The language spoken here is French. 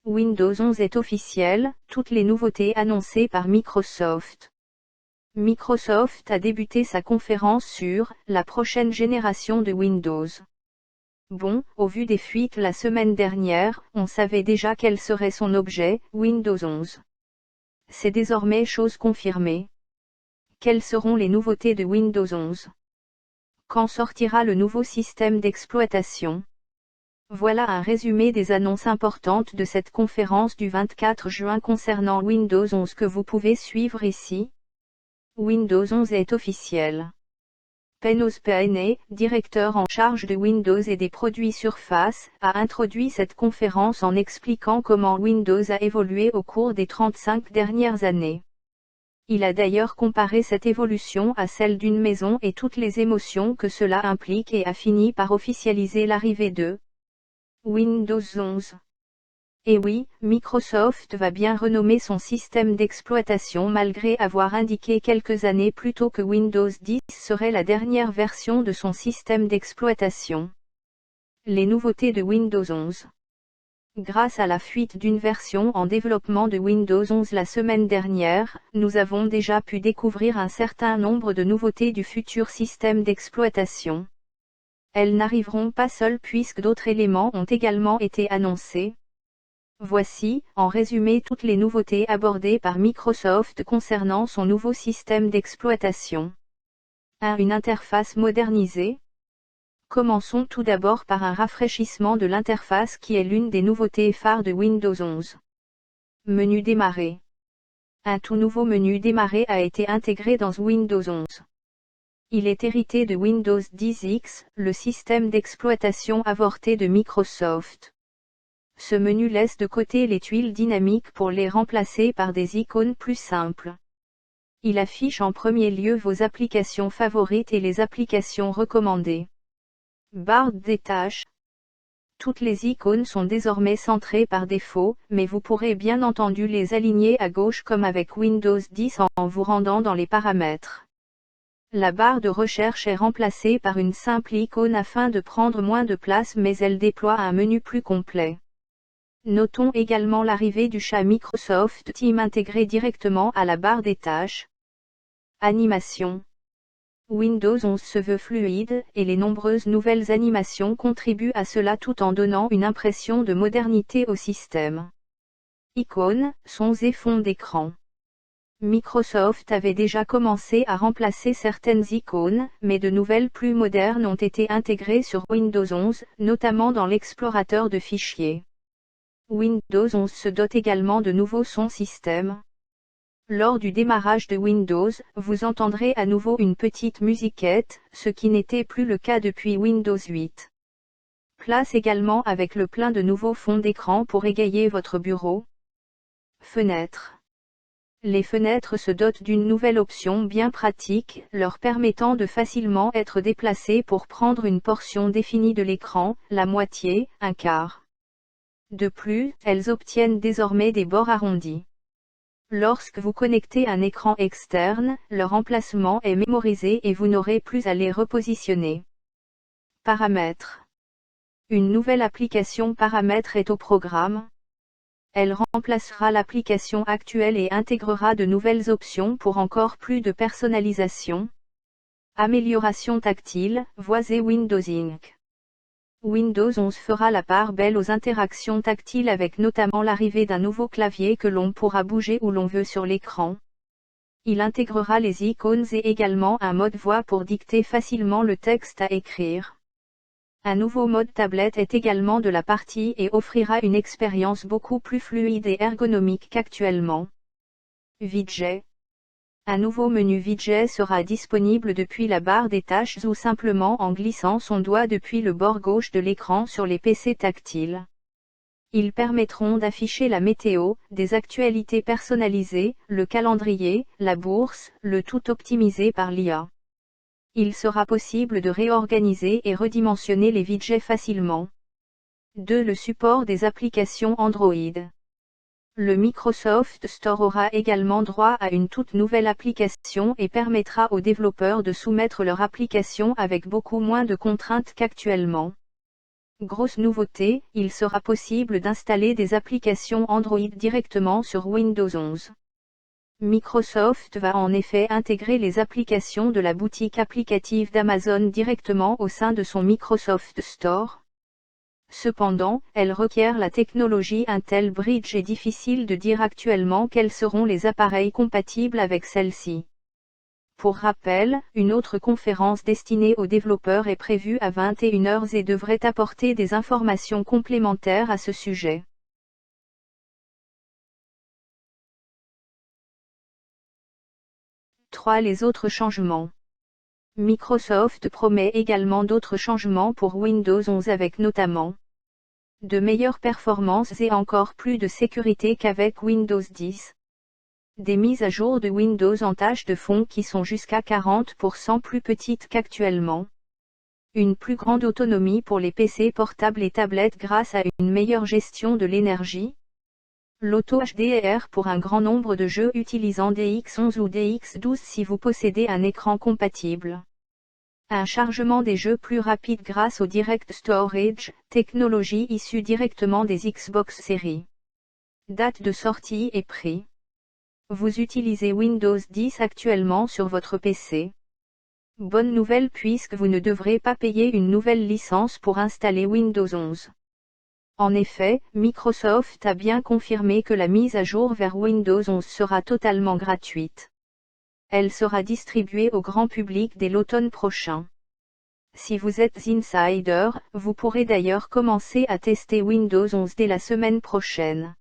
Windows 11 est officiel, toutes les nouveautés annoncées par Microsoft. Microsoft a débuté sa conférence sur la prochaine génération de Windows. Bon, au vu des fuites la semaine dernière, on savait déjà quel serait son objet, Windows 11. C'est désormais chose confirmée. Quelles seront les nouveautés de Windows 11? Quand sortira le nouveau système d'exploitation? Voilà un résumé des annonces importantes de cette conférence du 24 juin concernant Windows 11 que vous pouvez suivre ici. Windows 11 est officiel. Panos Panay, directeur en charge de Windows et des produits Surface, a introduit cette conférence en expliquant comment Windows a évolué au cours des 35 dernières années. Il a d'ailleurs comparé cette évolution à celle d'une maison et toutes les émotions que cela implique et a fini par officialiser l'arrivée de Windows 11. Et oui, Microsoft va bien renommer son système d'exploitation malgré avoir indiqué quelques années plus tôt que Windows 10 serait la dernière version de son système d'exploitation. Les nouveautés de Windows 11. Grâce à la fuite d'une version en développement de Windows 11 la semaine dernière, nous avons déjà pu découvrir un certain nombre de nouveautés du futur système d'exploitation. Elles n'arriveront pas seules puisque d'autres éléments ont également été annoncés. Voici, en résumé, toutes les nouveautés abordées par Microsoft concernant son nouveau système d'exploitation. 1. Une interface modernisée. Commençons tout d'abord par un rafraîchissement de l'interface qui est l'une des nouveautés phares de Windows 11. Menu démarrer. Un tout nouveau menu démarrer a été intégré dans Windows 11. Il est hérité de Windows 10X, le système d'exploitation avorté de Microsoft. Ce menu laisse de côté les tuiles dynamiques pour les remplacer par des icônes plus simples. Il affiche en premier lieu vos applications favorites et les applications recommandées. Barre des tâches. Toutes les icônes sont désormais centrées par défaut, mais vous pourrez bien entendu les aligner à gauche comme avec Windows 10 en vous rendant dans les paramètres. La barre de recherche est remplacée par une simple icône afin de prendre moins de place mais elle déploie un menu plus complet. Notons également l'arrivée du chat Microsoft Teams intégré directement à la barre des tâches. Animation. Windows 11 se veut fluide, et les nombreuses nouvelles animations contribuent à cela tout en donnant une impression de modernité au système. Icônes, sons et fonds d'écran. Microsoft avait déjà commencé à remplacer certaines icônes, mais de nouvelles plus modernes ont été intégrées sur Windows 11, notamment dans l'explorateur de fichiers. Windows 11 se dote également de nouveaux sons système. Lors du démarrage de Windows, vous entendrez à nouveau une petite musiquette, ce qui n'était plus le cas depuis Windows 8. Place également avec le plein de nouveaux fonds d'écran pour égayer votre bureau. Fenêtres. Les fenêtres se dotent d'une nouvelle option bien pratique, leur permettant de facilement être déplacées pour prendre une portion définie de l'écran, la moitié, un quart. De plus, elles obtiennent désormais des bords arrondis. Lorsque vous connectez un écran externe, leur emplacement est mémorisé et vous n'aurez plus à les repositionner. Paramètres. Une nouvelle application Paramètres est au programme. Elle remplacera l'application actuelle et intégrera de nouvelles options pour encore plus de personnalisation. Amélioration tactile, voix et Windows Ink. Windows 11 fera la part belle aux interactions tactiles avec notamment l'arrivée d'un nouveau clavier que l'on pourra bouger où l'on veut sur l'écran. Il intégrera les icônes et également un mode voix pour dicter facilement le texte à écrire. Un nouveau mode tablette est également de la partie et offrira une expérience beaucoup plus fluide et ergonomique qu'actuellement. Widget. Un nouveau menu widget sera disponible depuis la barre des tâches ou simplement en glissant son doigt depuis le bord gauche de l'écran sur les PC tactiles. Ils permettront d'afficher la météo, des actualités personnalisées, le calendrier, la bourse, le tout optimisé par l'IA. Il sera possible de réorganiser et redimensionner les widgets facilement. 2. Le support des applications Android. Le Microsoft Store aura également droit à une toute nouvelle application et permettra aux développeurs de soumettre leur application avec beaucoup moins de contraintes qu'actuellement. Grosse nouveauté, il sera possible d'installer des applications Android directement sur Windows 11. Microsoft va en effet intégrer les applications de la boutique applicative d'Amazon directement au sein de son Microsoft Store. Cependant, elle requiert la technologie Intel Bridge et difficile de dire actuellement quels seront les appareils compatibles avec celle-ci. Pour rappel, une autre conférence destinée aux développeurs est prévue à 21 h et devrait apporter des informations complémentaires à ce sujet. 3. Les autres changements. Microsoft promet également d'autres changements pour Windows 11 avec notamment de meilleures performances et encore plus de sécurité qu'avec Windows 10. Des mises à jour de Windows en tâche de fond qui sont jusqu'à 40% plus petites qu'actuellement. Une plus grande autonomie pour les PC portables et tablettes grâce à une meilleure gestion de l'énergie. L'auto HDR pour un grand nombre de jeux utilisant DX11 ou DX12 si vous possédez un écran compatible. Un chargement des jeux plus rapide grâce au Direct Storage, technologie issue directement des Xbox Series. Date de sortie et prix. Vous utilisez Windows 10 actuellement sur votre PC. Bonne nouvelle puisque vous ne devrez pas payer une nouvelle licence pour installer Windows 11. En effet, Microsoft a bien confirmé que la mise à jour vers Windows 11 sera totalement gratuite. Elle sera distribuée au grand public dès l'automne prochain. Si vous êtes insider, vous pourrez d'ailleurs commencer à tester Windows 11 dès la semaine prochaine.